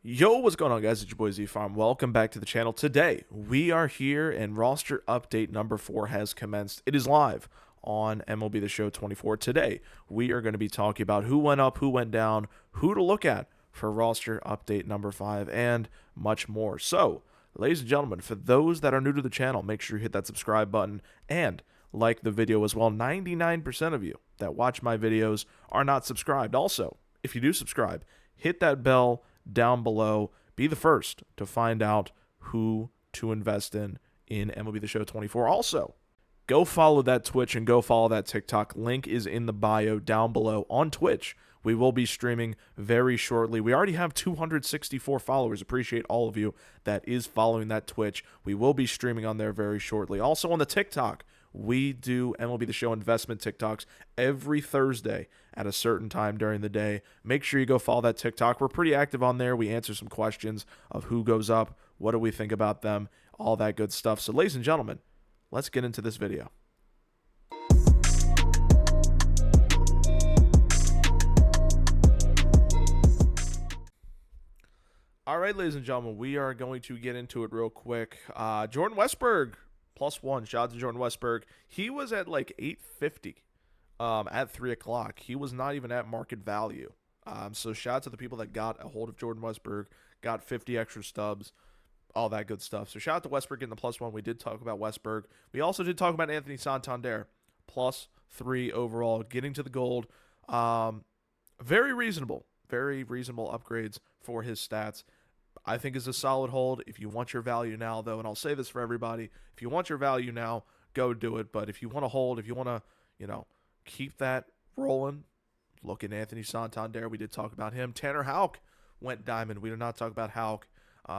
Yo, what's going on, guys? It's your boy Z-Farm. Welcome back to the channel. Today, we are here and roster update number 4 has commenced. It is live on MLB The Show 24. Today, we are going to be talking about who went up, who went down, who to look at for roster update number 5, and much more. So, ladies and gentlemen, for those that are new to the channel, make sure you hit that subscribe button and like the video as well. 99% of you that watch my videos are not subscribed. Also, if you do subscribe, hit that bell down below. Be the first to find out who to invest in MLB The Show 24. Also, go follow that Twitch and go follow that TikTok. Link is in the bio down below on Twitch. We will be streaming very shortly. We already have 264 followers. Appreciate all of you that is following that Twitch. We will be streaming on there very shortly. Also on the TikTok, we do MLB The Show investment TikToks every Thursday at a certain time during the day. Make sure you go follow that TikTok. We're pretty active on there. We answer some questions of who goes up, what do we think about them, all that good stuff. So, ladies and gentlemen, let's get into this video. All right, ladies and gentlemen, we are going to get into it real quick. Jordan Westburg, +1. Shout out to Jordan Westburg. He was at like 850 at 3 o'clock. He was not even at market value. So shout out to the people that got a hold of Jordan Westburg, got 50 extra stubs, all that good stuff. So shout out to Westburg getting the +1. We did talk about Westburg. We also did talk about Anthony Santander, +3 overall, getting to the gold. Very reasonable upgrades for his stats. I think is a solid hold. If you want your value now, though, and I'll say this for everybody, if you want your value now, go do it. But if you want to hold, if you want to, keep that rolling, look at Anthony Santander. We did talk about him. Tanner Houck went diamond. We did not talk about Houck.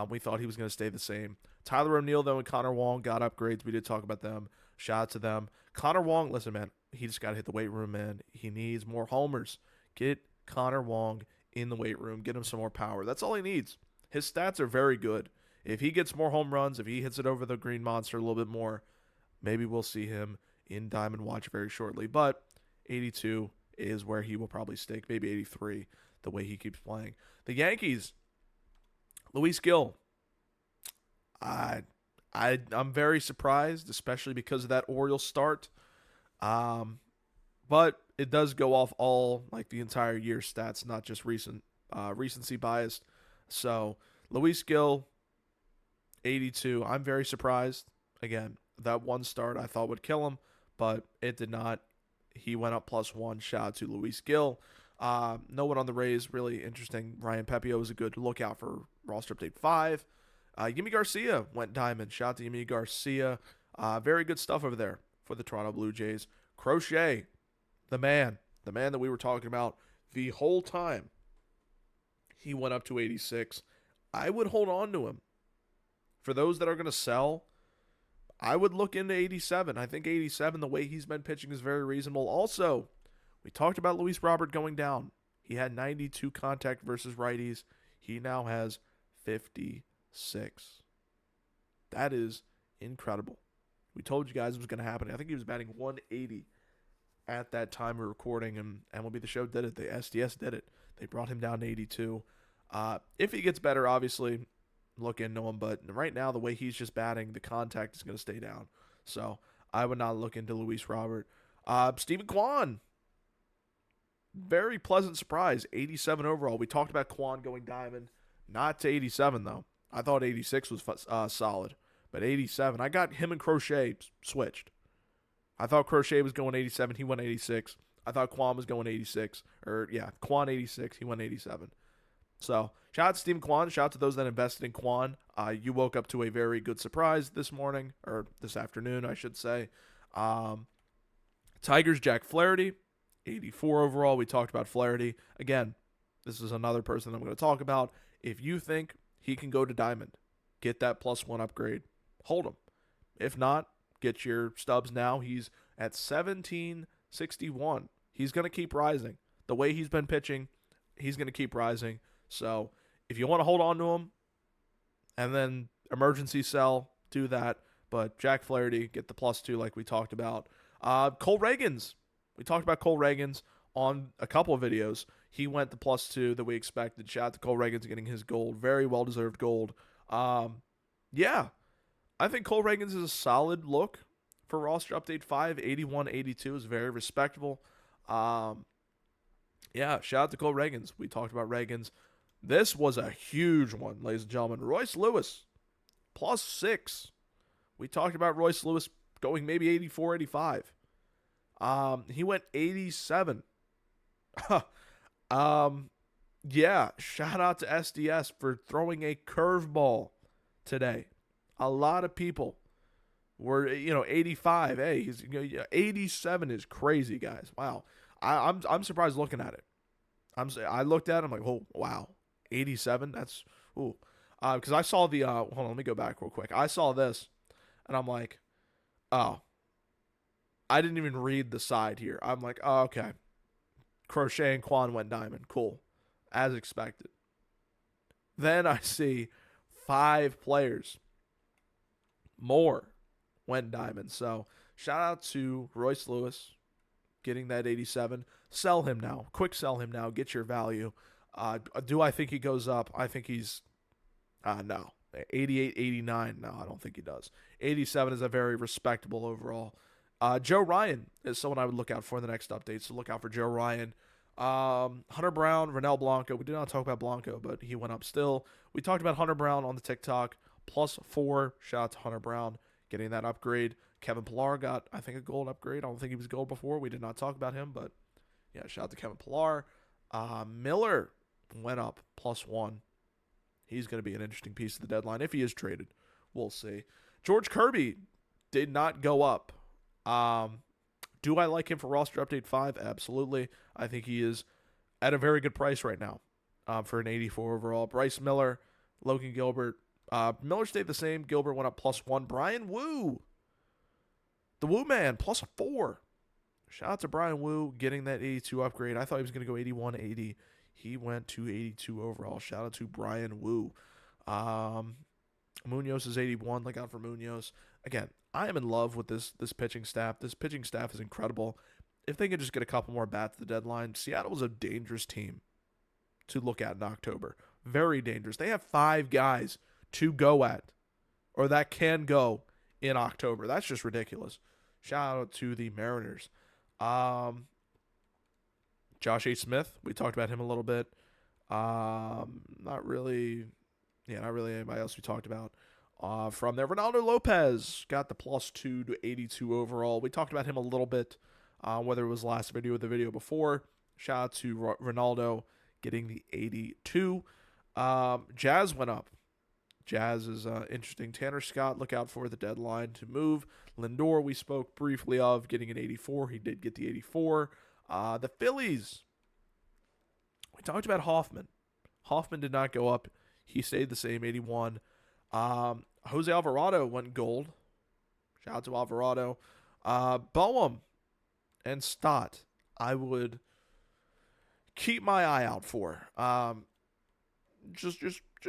We thought he was going to stay the same. Tyler O'Neill, though, and Connor Wong got upgrades. We did talk about them. Shout out to them. Connor Wong, listen, man, he just got to hit the weight room, man. He needs more homers. Get Connor Wong in the weight room. Get him some more power. That's all he needs. His stats are very good. If he gets more home runs, if he hits it over the green monster a little bit more, maybe we'll see him in Diamond Watch very shortly. But 82 is where he will probably stake. Maybe 83, the way he keeps playing. The Yankees, Luis Gil. I'm very surprised, especially because of that Orioles start. But it does go off all, like, the entire year stats, not just recency biased. So, Luis Gil, 82. I'm very surprised. Again, that one start I thought would kill him, but it did not. He went up +1. Shout out to Luis Gil. No one on the Rays. Really interesting. Ryan Pepio is a good lookout for roster update 5. Yimi Garcia went diamond. Shout out to Yimi Garcia. Very good stuff over there for the Toronto Blue Jays. Crochet, the man that we were talking about the whole time. He went up to 86. I would hold on to him. For those that are going to sell, I would look into 87. I think 87, the way he's been pitching, is very reasonable. Also, we talked about Luis Robert going down. He had 92 contact versus righties. He now has 56. That is incredible. We told you guys it was going to happen. I think he was batting 180 at that time we were recording, and MLB The Show did it. The SDS did it. They brought him down to 82. If he gets better, obviously, look into him. But right now, the way he's just batting, the contact is going to stay down. So I would not look into Luis Robert. Steven Kwan, very pleasant surprise, 87 overall. We talked about Kwan going diamond, not to 87, though. I thought 86 was solid, but 87. I got him and Crochet switched. I thought Crochet was going 87. He went 86. I thought Kwan was going 86. Kwan 86. He went 87. So, shout out to Steven Kwan. Shout out to those that invested in Kwan. You woke up to a very good surprise this morning, or this afternoon, I should say. Tigers, Jack Flaherty, 84 overall. We talked about Flaherty. Again, this is another person I'm going to talk about. If you think he can go to Diamond, get that +1 upgrade. Hold him. If not, get your stubs now. He's at 1761. He's going to keep rising. The way he's been pitching, he's going to keep rising. So if you want to hold on to him and then emergency sell, do that. But Jack Flaherty, get the +2 like we talked about. Cole Reagans. We talked about Cole Reagans on a couple of videos. He went the +2 that we expected. Shout out to Cole Reagans getting his gold. Very well-deserved gold. Yeah, I think Cole Reagans is a solid look for roster update 5. 81, 82 is very respectable. Yeah, shout out to Cole Reagans. We talked about Reagans. This was a huge one, ladies and gentlemen. Royce Lewis, +6. We talked about Royce Lewis going maybe 84, 85. He went 87. Yeah, shout out to SDS for throwing a curveball today. A lot of people were, 85. Hey, 87 is crazy, guys. Wow. I'm surprised looking at it. I looked at it, I'm like, oh, wow. 87? That's, ooh. Because I saw the, hold on, let me go back real quick. I saw this, and I'm like, oh. I didn't even read the side here. I'm like, oh, okay. Crochet and Quan went diamond. Cool. As expected. Then I see 5 players more went diamond. So shout out to Royce Lewis getting that 87. Sell him now. Quick sell him now. Get your value. Do I think he goes up? I think he's no. 88, 89. No, I don't think he does. 87 is a very respectable overall. Joe Ryan is someone I would look out for in the next update. So look out for Joe Ryan. Hunter Brown, Ronel Blanco. We did not talk about Blanco, but he went up still. We talked about Hunter Brown on the TikTok. +4. Shout out to Hunter Brown getting that upgrade. Kevin Pillar got, I think, a gold upgrade. I don't think he was gold before. We did not talk about him, but yeah, shout out to Kevin Pillar. Miller went up +1. He's going to be an interesting piece of the deadline if he is traded. We'll see. George Kirby did not go up. Do I like him for roster update 5? Absolutely. I think he is at a very good price right now for an 84 overall. Bryce Miller, Logan Gilbert. Miller stayed the same. Gilbert went up +1. Brian Wu, the Wu man, +4. Shout out to Brian Wu getting that 82 upgrade. I thought he was going to go 81, 80. He went to 82 overall. Shout out to Brian Wu. Munoz is 81. Look out for Munoz. Again, I am in love with this pitching staff. This pitching staff is incredible. If they could just get a couple more bats at the deadline, Seattle is a dangerous team to look at in October. Very dangerous. They have 5 guys to go at, or that can go in October. That's just ridiculous. Shout out to the Mariners. Josh H. Smith, we talked about him a little bit. Not really anybody else we talked about. From there, Ronaldo Lopez got the +2 to 82 overall. We talked about him a little bit, whether it was last video or the video before. Shout out to Ronaldo getting the 82. Jazz went up. Jazz is interesting. Tanner Scott, look out for the deadline to move. Lindor, we spoke briefly of getting an 84. He did get the 84. The Phillies, we talked about Hoffman. Hoffman did not go up. He stayed the same, 81. Jose Alvarado went gold. Shout out to Alvarado. Boehm and Stott, I would keep my eye out for. Just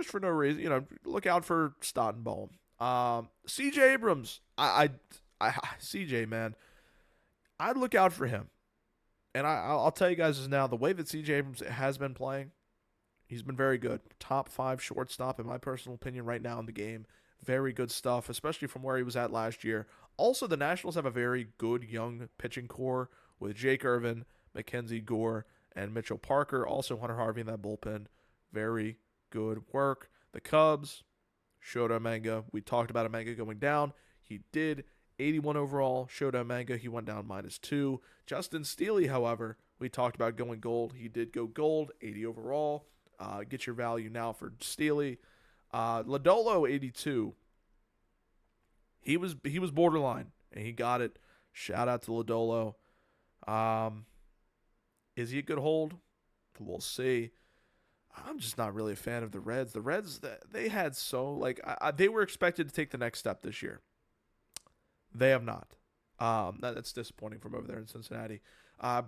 for no reason, look out for Stott and Boehm. CJ Abrams, CJ, man, I'd look out for him. And I'll tell you guys this now, the way that CJ Abrams has been playing, he's been very good. Top 5 shortstop, in my personal opinion, right now in the game. Very good stuff, especially from where he was at last year. Also, the Nationals have a very good young pitching core with Jake Irvin, Mackenzie Gore, and Mitchell Parker. Also, Hunter Harvey in that bullpen. Very good work. The Cubs, Shota Manga. We talked about Manga going down. He did. 81 overall. Shota Manga, he went down -2. Justin Steele, however, we talked about going gold. He did go gold, 80 overall. Get your value now for Steele. Lodolo, 82. He was borderline, and he got it. Shout out to Lodolo. Is he a good hold? We'll see. I'm just not really a fan of the Reds. The Reds, they had they were expected to take the next step this year. They have not. That's disappointing from over there in Cincinnati.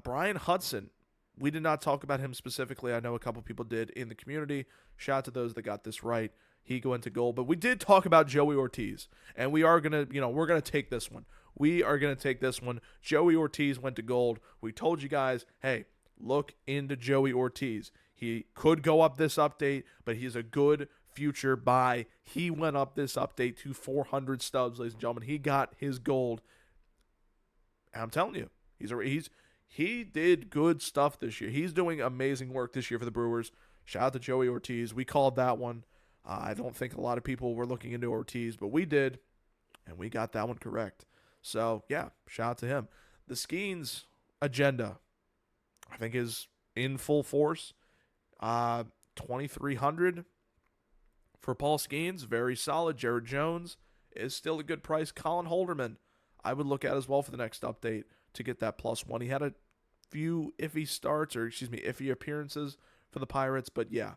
Brian Hudson, we did not talk about him specifically. I know a couple people did in the community. Shout out to those that got this right. He went to gold. But we did talk about Joey Ortiz. And we are going to, we're going to take this one. We are going to take this one. Joey Ortiz went to gold. We told you guys, hey, look into Joey Ortiz. He could go up this update, but he's a good future buy. He went up this update to 400 stubs, ladies and gentlemen. He got his gold. And I'm telling you, he did good stuff this year. He's doing amazing work this year for the Brewers. Shout out to Joey Ortiz. We called that one. I don't think a lot of people were looking into Ortiz, but we did, and we got that one correct. So, yeah, shout out to him. The Skeens agenda, I think, is in full force. 2,300 for Paul Skeens, very solid. Jared Jones is still a good price. Colin Holderman, I would look at as well for the next update to get that +1. He had a few iffy appearances for the Pirates, but yeah,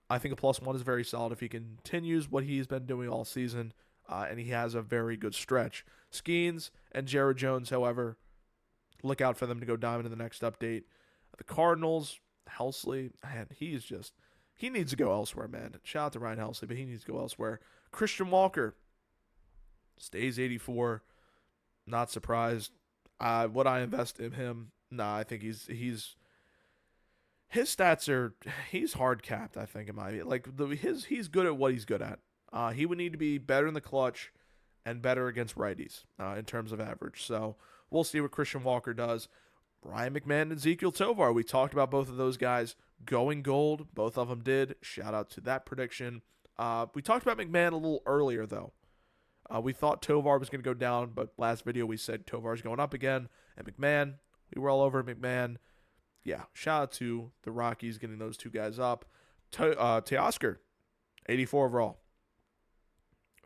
I think a +1 is very solid if he continues what he's been doing all season, and he has a very good stretch. Skeens and Jared Jones, however, look out for them to go diamond in the next update. The Cardinals, Helsley, man, he needs to go elsewhere, man. Shout out to Ryan Helsley, but he needs to go elsewhere. Christian Walker stays 84. Not surprised. Would I invest in him? Nah, I think his stats are, he's hard capped, I think, in my he's good at what he's good at. He would need to be better in the clutch and better against righties in terms of average. So we'll see what Christian Walker does. Ryan McMahon and Ezekiel Tovar, we talked about both of those guys going gold. Both of them did. Shout out to that prediction. We talked about McMahon a little earlier, though. We thought Tovar was going to go down, but last video we said Tovar's going up again. And McMahon, we were all over McMahon. Yeah, shout out to the Rockies getting those two guys up. Teoscar, 84 overall.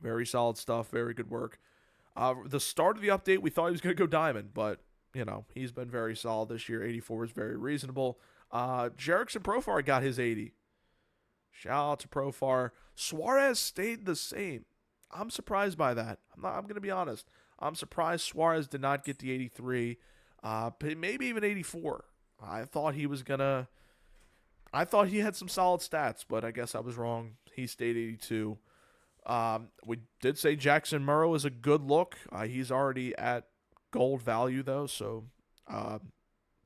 Very solid stuff. Very good work. The start of the update, we thought he was going to go diamond, but, he's been very solid this year. 84 is very reasonable. Jerickson Profar got his 80. Shout out to Profar. Suarez stayed the same. I'm surprised by that. I'm going to be honest. I'm surprised Suarez did not get the 83, maybe even 84. I thought he had some solid stats, but I guess I was wrong. He stayed 82. We did say Jackson Murrow is a good look. He's already at gold value, though, so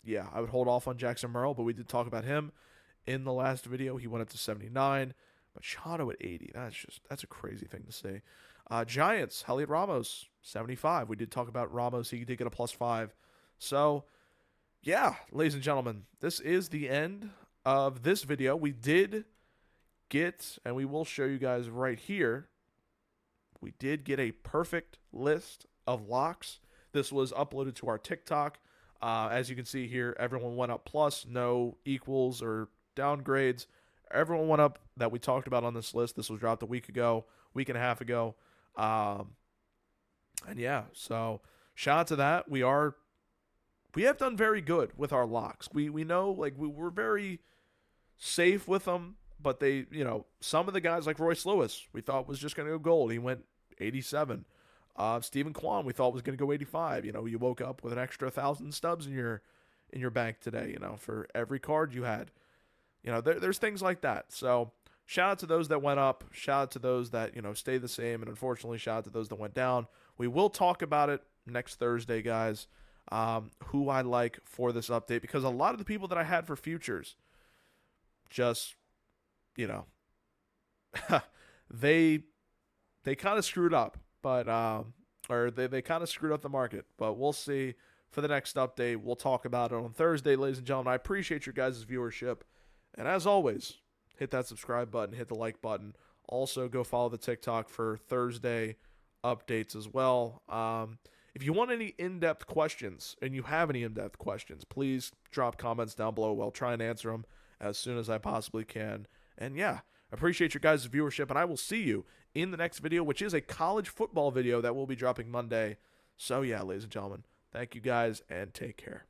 yeah, I would hold off on Jackson Murrow, but we did talk about him in the last video. He went up to 79. Machado at 80. That's a crazy thing to say. Giants, Heliot Ramos, 75. We did talk about Ramos. He did get a +5. So, yeah, ladies and gentlemen, this is the end of this video. We did get, and we will show you guys right here, we did get a perfect list of locks. This was uploaded to our TikTok. As you can see here, everyone went up plus, no equals or downgrades. Everyone went up that we talked about on this list. This was dropped a week and a half ago. And yeah, so shout out to that. We have done very good with our locks. We know, we're very safe with them, but they, some of the guys like Royce Lewis, we thought was just going to go gold. He went 87. Stephen Kwan, we thought was going to go 85. You woke up with an extra 1,000 stubs in your bank today, for every card you had. There's things like that. So shout out to those that went up. Shout out to those that, stay the same. And unfortunately, shout out to those that went down. We will talk about it next Thursday, guys, who I like for this update. Because a lot of the people that I had for futures just, they kind of screwed up. But, or they kind of screwed up the market. But we'll see for the next update. We'll talk about it on Thursday, ladies and gentlemen. I appreciate your guys' viewership. And as always, hit that subscribe button, hit the like button. Also, go follow the TikTok for Thursday updates as well. If you want any in-depth questions, and you have any in-depth questions, please drop comments down below. I'll try and answer them as soon as I possibly can. And yeah, appreciate your guys' viewership, and I will see you in the next video, which is a college football video that will be dropping Monday. So yeah, ladies and gentlemen, thank you guys, and take care.